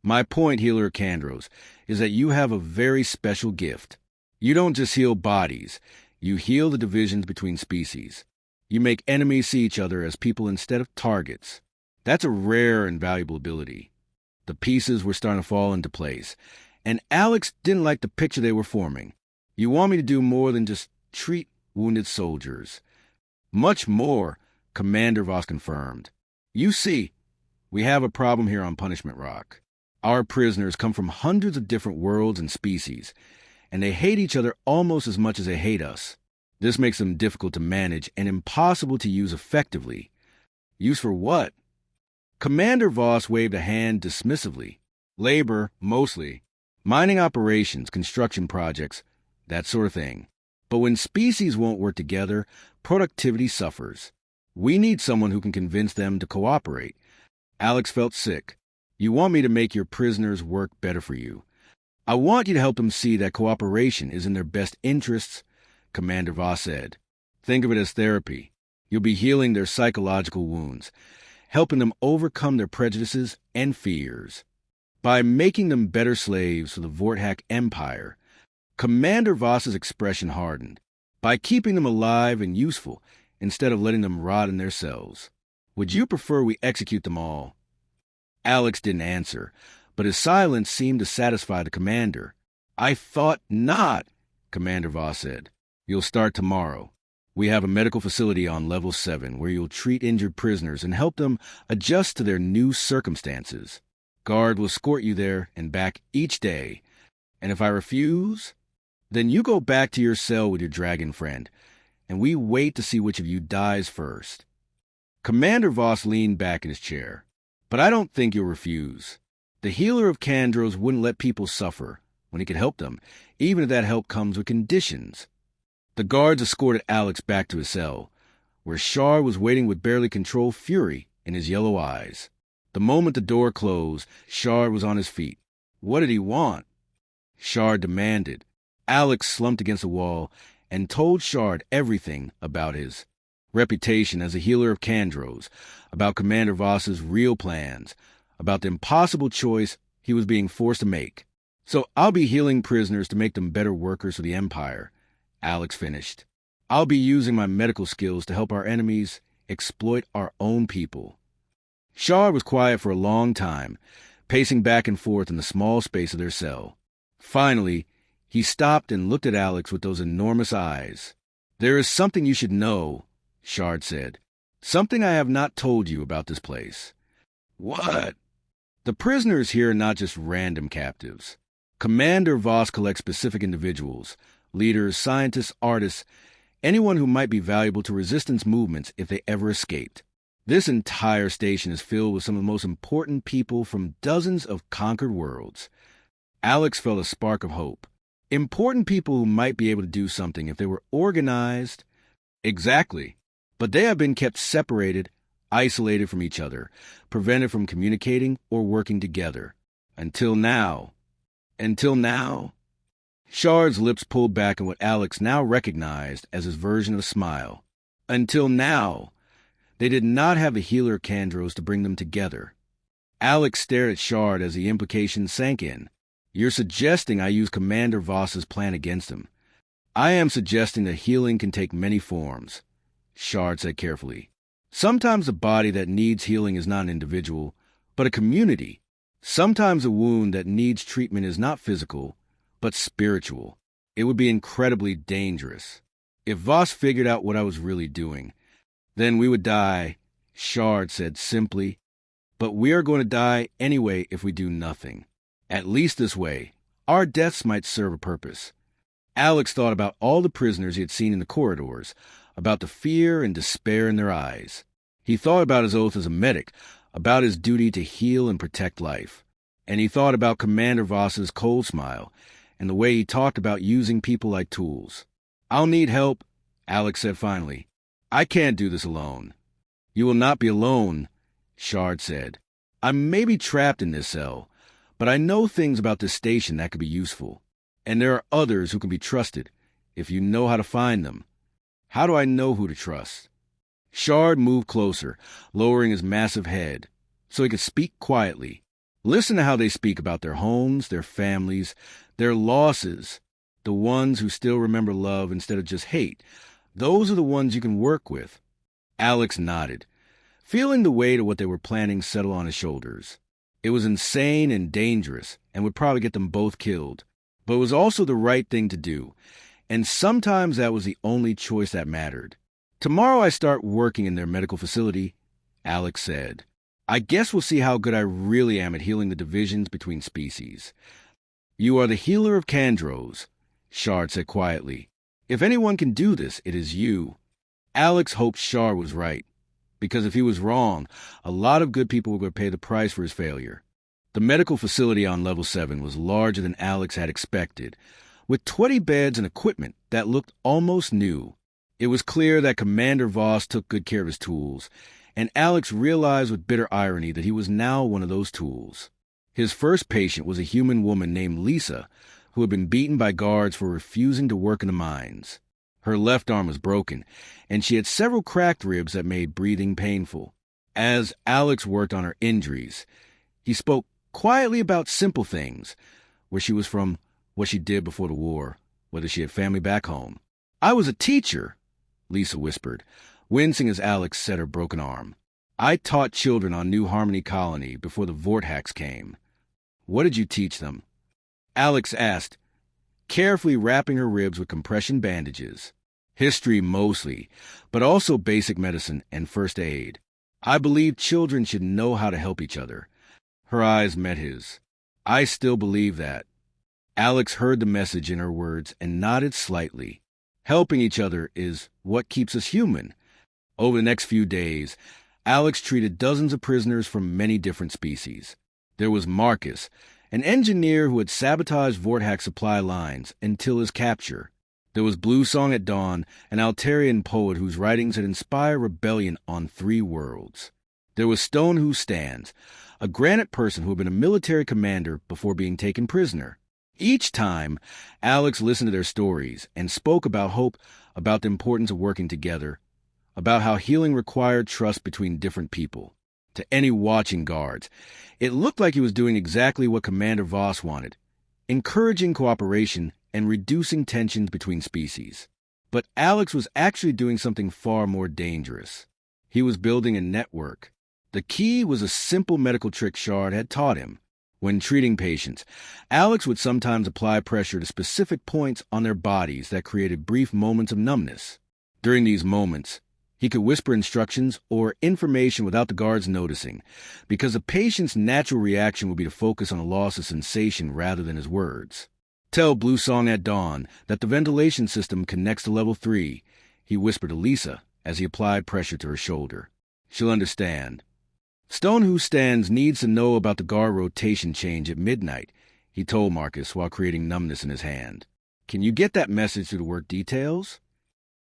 My point, Healer Candros, is that you have a very special gift. You don't just heal bodies, you heal the divisions between species. You make enemies see each other as people instead of targets. That's a rare and valuable ability. The pieces were starting to fall into place, and Alex didn't like the picture they were forming. You want me to do more than just treat wounded soldiers. Much more, Commander Voss confirmed. You see, we have a problem here on Punishment Rock. Our prisoners come from hundreds of different worlds and species, and they hate each other almost as much as they hate us. This makes them difficult to manage and impossible to use effectively. Use for what? Commander Voss waved a hand dismissively. Labor, mostly. Mining operations, construction projects, that sort of thing. But when species won't work together, productivity suffers. We need someone who can convince them to cooperate. Alex felt sick. You want me to make your prisoners work better for you. I want you to help them see that cooperation is in their best interests, Commander Voss said. Think of it as therapy. You'll be healing their psychological wounds, helping them overcome their prejudices and fears. By making them better slaves for the Vorthak Empire, Commander Voss's expression hardened. By keeping them alive and useful, instead of letting them rot in their cells. Would you prefer we execute them all? Alex didn't answer, but his silence seemed to satisfy the commander. I thought not, Commander Voss said. You'll start tomorrow. We have a medical facility on level 7 where you'll treat injured prisoners and help them adjust to their new circumstances. Guard will escort you there and back each day. And if I refuse, then you go back to your cell with your dragon friend, and we wait to see which of you dies first. Commander Voss leaned back in his chair. But I don't think you'll refuse. The healer of Kandros wouldn't let people suffer when he could help them, even if that help comes with conditions. The guards escorted Alex back to his cell, where Shard was waiting with barely controlled fury in his yellow eyes. The moment the door closed, Shard was on his feet. What did he want? Shard demanded. Alex slumped against the wall and told Shard everything about his reputation as a healer of Kandros, about Commander Voss's real plans, about the impossible choice he was being forced to make. So I'll be healing prisoners to make them better workers for the Empire, Alex finished. I'll be using my medical skills to help our enemies exploit our own people. Shard was quiet for a long time, pacing back and forth in the small space of their cell. Finally, he stopped and looked at Alex with those enormous eyes. There is something you should know, Shard said. Something I have not told you about this place. What? The prisoners here are not just random captives. Commander Voss collects specific individuals, leaders, scientists, artists, anyone who might be valuable to resistance movements if they ever escaped. This entire station is filled with some of the most important people from dozens of conquered worlds. Alex felt a spark of hope. Important people who might be able to do something if they were organized. Exactly. But they have been kept separated, isolated from each other, prevented from communicating or working together. Until now. Shard's lips pulled back in what Alex now recognized as his version of a smile. Until now. They did not have the healer Kandros to bring them together. Alex stared at Shard as the implication sank in. You're suggesting I use Commander Voss's plan against him. I am suggesting that healing can take many forms, Shard said carefully. Sometimes the body that needs healing is not an individual, but a community. Sometimes a wound that needs treatment is not physical, but spiritual. It would be incredibly dangerous. If Voss figured out what I was really doing, then we would die, Shard said simply. But we are going to die anyway if we do nothing. At least this way, our deaths might serve a purpose. Alex thought about all the prisoners he had seen in the corridors, about the fear and despair in their eyes. He thought about his oath as a medic, about his duty to heal and protect life. And he thought about Commander Voss's cold smile, and the way he talked about using people like tools. I'll need help, Alex said finally. I can't do this alone. You will not be alone, Shard said. I may be trapped in this cell, but I know things about this station that could be useful. And there are others who can be trusted, if you know how to find them. How do I know who to trust? Shard moved closer, lowering his massive head, so he could speak quietly. Listen to how they speak about their homes, their families, their losses, the ones who still remember love instead of just hate. Those are the ones you can work with. Alex nodded, feeling the weight of what they were planning settle on his shoulders. It was insane and dangerous, and would probably get them both killed. But it was also the right thing to do, and sometimes that was the only choice that mattered. Tomorrow I start working in their medical facility, Alex said. I guess we'll see how good I really am at healing the divisions between species. You are the healer of Kandros, Shard said quietly. If anyone can do this, it is you. Alex hoped Shard was right, because if he was wrong, a lot of good people were going to pay the price for his failure. The medical facility on level 7 was larger than Alex had expected, with 20 beds and equipment that looked almost new. It was clear that Commander Voss took good care of his tools, and Alex realized with bitter irony that he was now one of those tools. His first patient was a human woman named Lisa, who had been beaten by guards for refusing to work in the mines. Her left arm was broken, and she had several cracked ribs that made breathing painful. As Alex worked on her injuries, he spoke quietly about simple things, where she was from, what she did before the war, whether she had family back home. I was a teacher, Lisa whispered, wincing as Alex set her broken arm. I taught children on New Harmony Colony before the Vortex came. What did you teach them? Alex asked, carefully wrapping her ribs with compression bandages. History mostly, but also basic medicine and first aid. I believe children should know how to help each other. Her eyes met his. I still believe that. Alex heard the message in her words and nodded slightly. Helping each other is what keeps us human. Over the next few days, Alex treated dozens of prisoners from many different species. There was Marcus, an engineer who had sabotaged Vorthack supply lines until his capture. There was Blue Song at Dawn, an Altarian poet whose writings had inspired rebellion on 3 worlds. There was Stone Who Stands, a granite person who had been a military commander before being taken prisoner. Each time, Alex listened to their stories and spoke about hope, about the importance of working together, about how healing required trust between different people. To any watching guards, it looked like he was doing exactly what Commander Voss wanted, encouraging cooperation and reducing tensions between species. But Alex was actually doing something far more dangerous. He was building a network. The key was a simple medical trick Shard had taught him. When treating patients, Alex would sometimes apply pressure to specific points on their bodies that created brief moments of numbness. During these moments, he could whisper instructions or information without the guards noticing, because the patient's natural reaction would be to focus on the loss of sensation rather than his words. Tell Blue Song at Dawn that the ventilation system connects to level 3, he whispered to Lisa as he applied pressure to her shoulder. She'll understand. Stone Who Stands needs to know about the guard rotation change at midnight, he told Marcus while creating numbness in his hand. Can you get that message through the work details?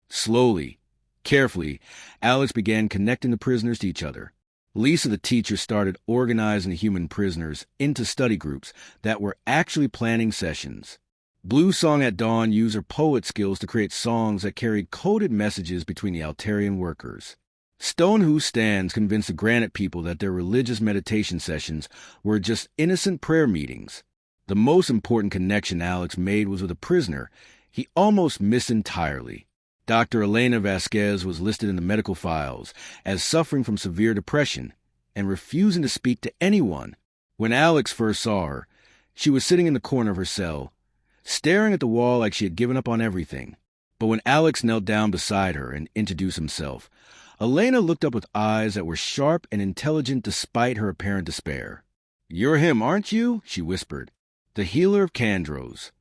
Slowly, carefully, Alex began connecting the prisoners to each other. Lisa, the teacher, started organizing the human prisoners into study groups that were actually planning sessions. Blue Song at Dawn used her poet skills to create songs that carried coded messages between the Altarian workers. Stone Who Stands convinced the Granite people that their religious meditation sessions were just innocent prayer meetings. The most important connection Alex made was with a prisoner he almost missed entirely. Dr. Elena Vasquez was listed in the medical files as suffering from severe depression and refusing to speak to anyone. When Alex first saw her, she was sitting in the corner of her cell, staring at the wall like she had given up on everything. But when Alex knelt down beside her and introduced himself, Elena looked up with eyes that were sharp and intelligent despite her apparent despair. "You're him, aren't you?" she whispered. "The healer of Kandros."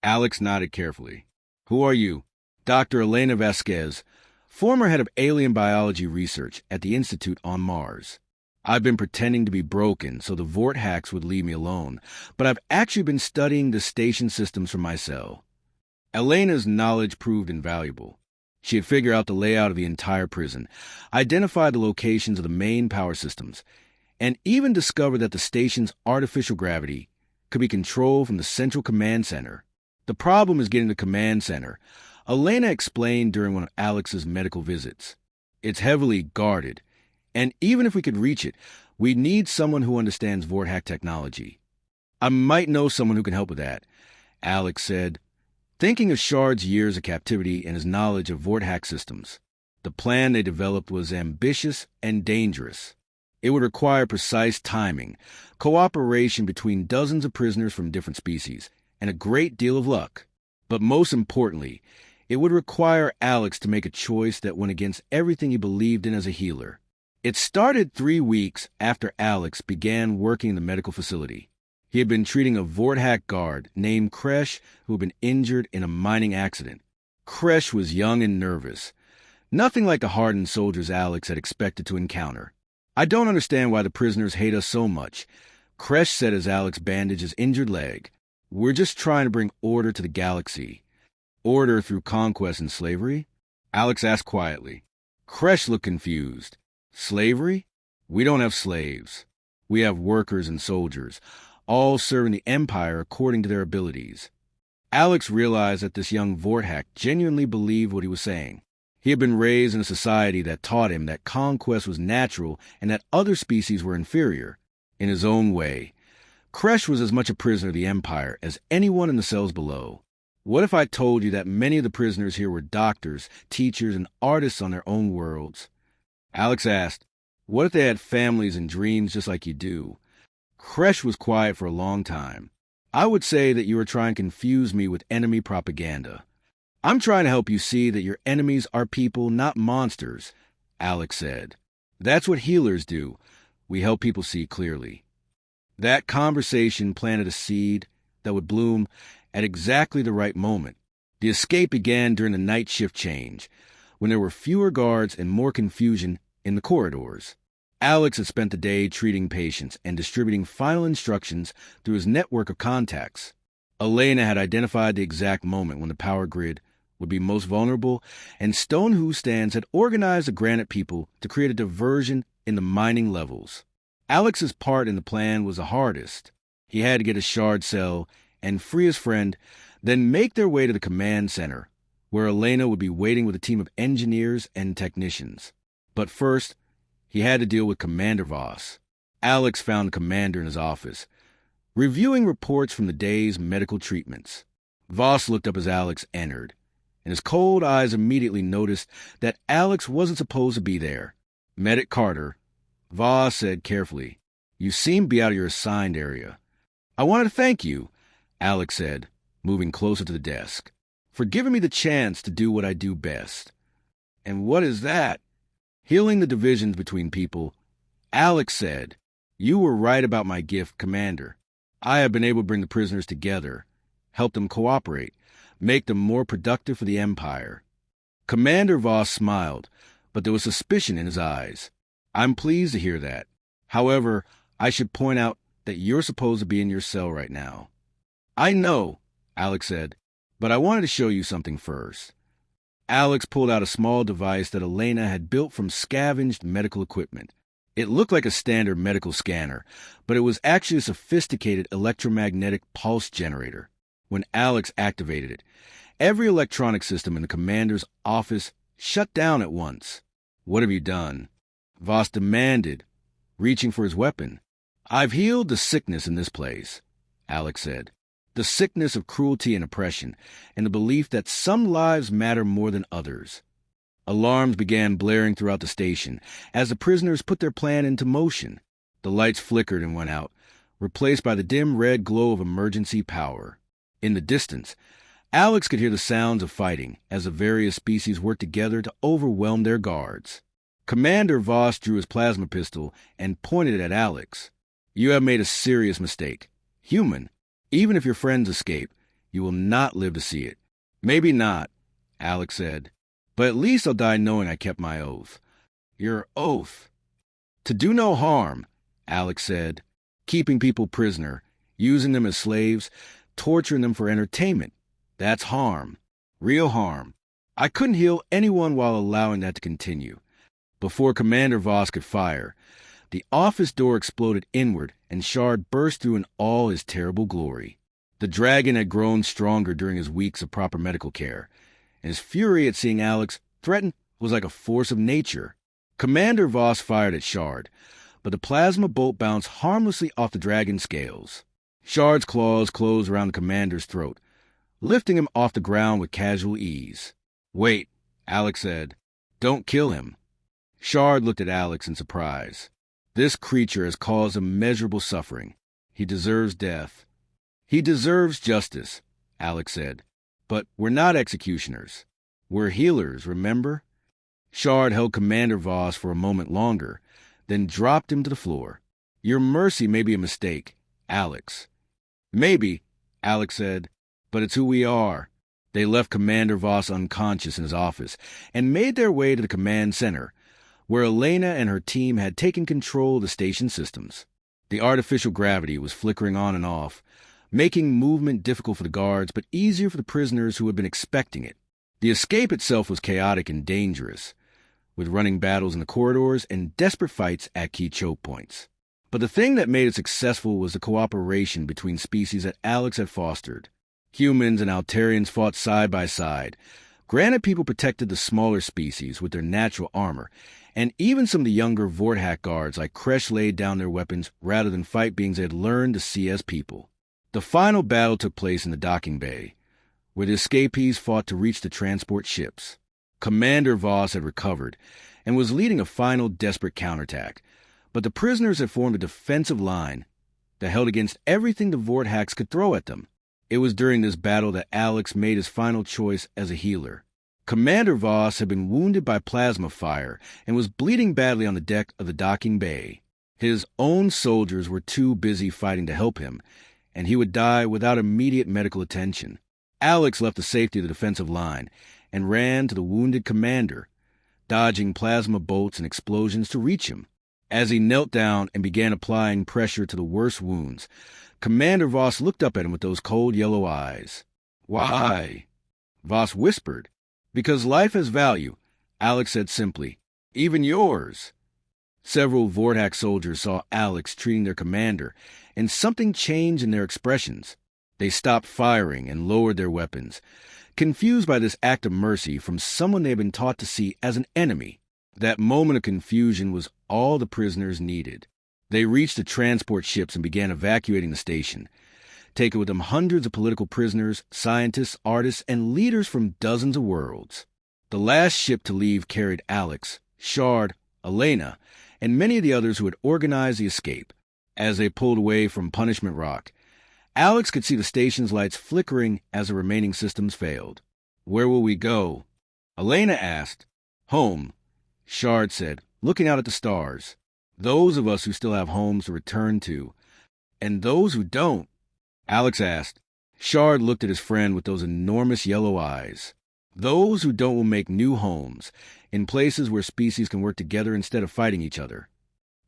Alex nodded carefully. "Who are you?" Dr. Elena Vasquez, former head of alien biology research at the Institute on Mars. "I've been pretending to be broken so the Vorthax would leave me alone, but I've actually been studying the station systems for my cell." Elena's knowledge proved invaluable. She had figured out the layout of the entire prison, identified the locations of the main power systems, and even discovered that the station's artificial gravity could be controlled from the central command center. The problem is getting the command center, Elena explained during one of Alex's medical visits. It's heavily guarded, and even if we could reach it, we need someone who understands Vorthack technology. "I might know someone who can help with that," Alex said, thinking of Shard's years of captivity and his knowledge of Vorthack systems. The plan they developed was ambitious and dangerous. It would require precise timing, cooperation between dozens of prisoners from different species, and a great deal of luck. But most importantly, it would require Alex to make a choice that went against everything he believed in as a healer. It started 3 weeks after Alex began working in the medical facility. He had been treating a Vorthack guard named Kresh who had been injured in a mining accident. Kresh was young and nervous, nothing like the hardened soldiers Alex had expected to encounter. "I don't understand why the prisoners hate us so much," Kresh said as Alex bandaged his injured leg. "We're just trying to bring order to the galaxy." "Order through conquest and slavery?" Alex asked quietly. Kresh looked confused. "Slavery? We don't have slaves. We have workers and soldiers, all serving the Empire according to their abilities." Alex realized that this young Vorthack genuinely believed what he was saying. He had been raised in a society that taught him that conquest was natural and that other species were inferior. In his own way, Kresh was as much a prisoner of the Empire as anyone in the cells below. "What if I told you that many of the prisoners here were doctors, teachers, and artists on their own worlds?" Alex asked, "What if they had families and dreams just like you do?" Kresh was quiet for a long time. I would say that you are trying to confuse me with enemy propaganda. I'm trying to help you see that your enemies are people, not monsters, Alex said. That's what healers do. We help people see clearly. That conversation planted a seed that would bloom at exactly the right moment. The escape began during the night shift change, when there were fewer guards and more confusion in the corridors. Alex had spent the day treating patients and distributing final instructions through his network of contacts. Elena had identified the exact moment when the power grid would be most vulnerable, and Stone Who Stands had organized the Granite people to create a diversion in the mining levels. Alex's part in the plan was the hardest. He had to get a shard cell and free his friend, then make their way to the command center, where Elena would be waiting with a team of engineers and technicians. But first, he had to deal with Commander Voss. Alex found the commander in his office, reviewing reports from the day's medical treatments. Voss looked up as Alex entered, and his cold eyes immediately noticed that Alex wasn't supposed to be there. Medic Carter, Voss said carefully, "You seem to be out of your assigned area." "I wanted to thank you," Alex said, moving closer to the desk, "for giving me the chance to do what I do best." "And what is that?" "Healing the divisions between people." Alex said, "You were right about my gift, Commander. I have been able to bring the prisoners together, help them cooperate, make them more productive for the Empire." Commander Voss smiled, but there was suspicion in his eyes. "I'm pleased to hear that. However, I should point out that you're supposed to be in your cell right now." "I know," Alex said, "but I wanted to show you something first." Alex pulled out a small device that Elena had built from scavenged medical equipment. It looked like a standard medical scanner, but it was actually a sophisticated electromagnetic pulse generator. When Alex activated it, every electronic system in the commander's office shut down at once. "What have you done?" Voss demanded, reaching for his weapon. "I've healed the sickness in this place," Alex said. "The sickness of cruelty and oppression, and the belief that some lives matter more than others." Alarms began blaring throughout the station as the prisoners put their plan into motion. The lights flickered and went out, replaced by the dim red glow of emergency power. In the distance, Alex could hear the sounds of fighting as the various species worked together to overwhelm their guards. Commander Voss drew his plasma pistol and pointed it at Alex. "You have made a serious mistake. Human, even if your friends escape, you will not live to see it." "Maybe not," Alex said, "but at least I'll die knowing I kept my oath." "Your oath?" "To do no harm," Alex said, "keeping people prisoner, using them as slaves, torturing them for entertainment. That's harm. Real harm. I couldn't heal anyone while allowing that to continue." Before Commander Voss could fire, the office door exploded inward and Shard burst through in all his terrible glory. The dragon had grown stronger during his weeks of proper medical care, and his fury at seeing Alex threatened was like a force of nature. Commander Voss fired at Shard, but the plasma bolt bounced harmlessly off the dragon's scales. Shard's claws closed around the commander's throat, lifting him off the ground with casual ease. "Wait," Alex said. "Don't kill him." Shard looked at Alex in surprise. "This creature has caused immeasurable suffering. He deserves death." "He deserves justice," Alex said. "But we're not executioners. We're healers, remember?" Shard held Commander Voss for a moment longer, then dropped him to the floor. "Your mercy may be a mistake, Alex." "Maybe," Alex said, "but it's who we are." They left Commander Voss unconscious in his office and made their way to the command center, where Elena and her team had taken control of the station systems. The artificial gravity was flickering on and off, making movement difficult for the guards but easier for the prisoners who had been expecting it. The escape itself was chaotic and dangerous, with running battles in the corridors and desperate fights at key choke points. But the thing that made it successful was the cooperation between species that Alex had fostered. Humans and Altarians fought side by side. Granite people protected the smaller species with their natural armor, and even some of the younger Vorthak guards like Kresh laid down their weapons rather than fight beings they had learned to see as people. The final battle took place in the docking bay, where the escapees fought to reach the transport ships. Commander Voss had recovered and was leading a final desperate counterattack, but the prisoners had formed a defensive line. that held against everything the Vortex could throw at them. It was during this battle that Alex made his final choice as a healer. Commander Voss had been wounded by plasma fire and was bleeding badly on the deck of the docking bay. His own soldiers were too busy fighting to help him, and he would die without immediate medical attention. Alex left the safety of the defensive line and ran to the wounded commander, dodging plasma bolts and explosions to reach him. As he knelt down and began applying pressure to the worst wounds, Commander Voss looked up at him with those cold yellow eyes. "Why?" Voss whispered. "Because life has value," Alex said simply. "Even yours." Several Vortex soldiers saw Alex treating their commander, and something changed in their expressions. They stopped firing and lowered their weapons, confused by this act of mercy from someone they had been taught to see as an enemy. That moment of confusion was all the prisoners needed. They reached the transport ships and began evacuating the station, taking with them hundreds of political prisoners, scientists, artists, and leaders from dozens of worlds. The last ship to leave carried Alex, Shard, Elena, and many of the others who had organized the escape. As they pulled away from Punishment Rock, Alex could see the station's lights flickering as the remaining systems failed. "Where will we go?" Elena asked. "Home," Shard said, looking out at the stars. "Those of us who still have homes to return to. And those who don't," Alex asked. Shard looked at his friend with those enormous yellow eyes. "Those who don't will make new homes, in places where species can work together instead of fighting each other."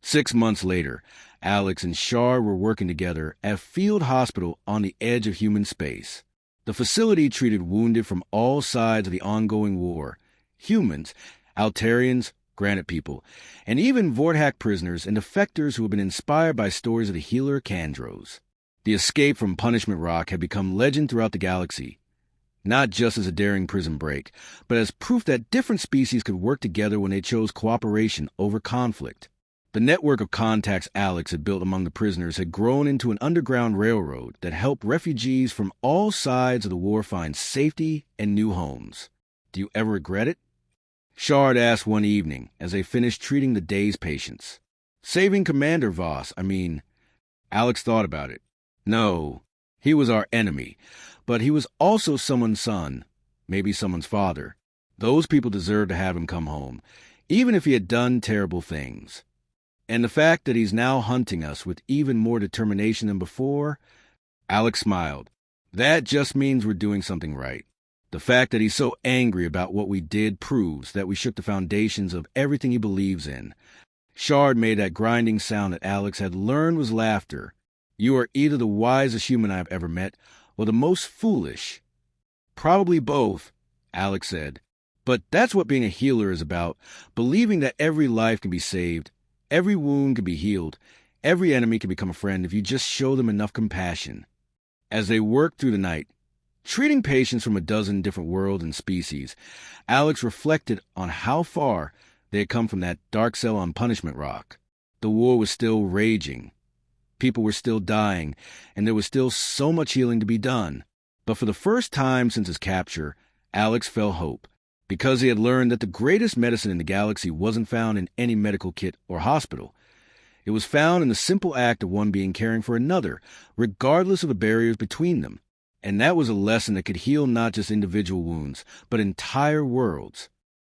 6 months later, Alex and Shard were working together at a field hospital on the edge of human space. The facility treated wounded from all sides of the ongoing war: humans, Altarians, Granite people, and even Vortex prisoners and defectors who had been inspired by stories of the healer Kandros. The escape from Punishment Rock had become legend throughout the galaxy, not just as a daring prison break, but as proof that different species could work together when they chose cooperation over conflict. The network of contacts Alex had built among the prisoners had grown into an underground railroad that helped refugees from all sides of the war find safety and new homes. "Do you ever regret it?" Shard asked one evening as they finished treating the day's patients. "Saving Commander Voss, I mean." Alex thought about it. "No, he was our enemy, but he was also someone's son, maybe someone's father. Those people deserve to have him come home, even if he had done terrible things. And the fact that he's now hunting us with even more determination than before," Alex smiled, "that just means we're doing something right. The fact that he's so angry about what we did proves that we shook the foundations of everything he believes in." Shard made that grinding sound that Alex had learned was laughter. "You are either the wisest human I have ever met, or the most foolish." "Probably both," Alex said. "But that's what being a healer is about, believing that every life can be saved, every wound can be healed, every enemy can become a friend if you just show them enough compassion." As they worked through the night, treating patients from a dozen different worlds and species, Alex reflected on how far they had come from that dark cell on Punishment Rock. The war was still raging. People were still dying, and there was still so much healing to be done. But for the first time since his capture, Alex felt hope, because he had learned that the greatest medicine in the galaxy wasn't found in any medical kit or hospital. It was found in the simple act of one being caring for another, regardless of the barriers between them. And that was a lesson that could heal not just individual wounds, but entire worlds.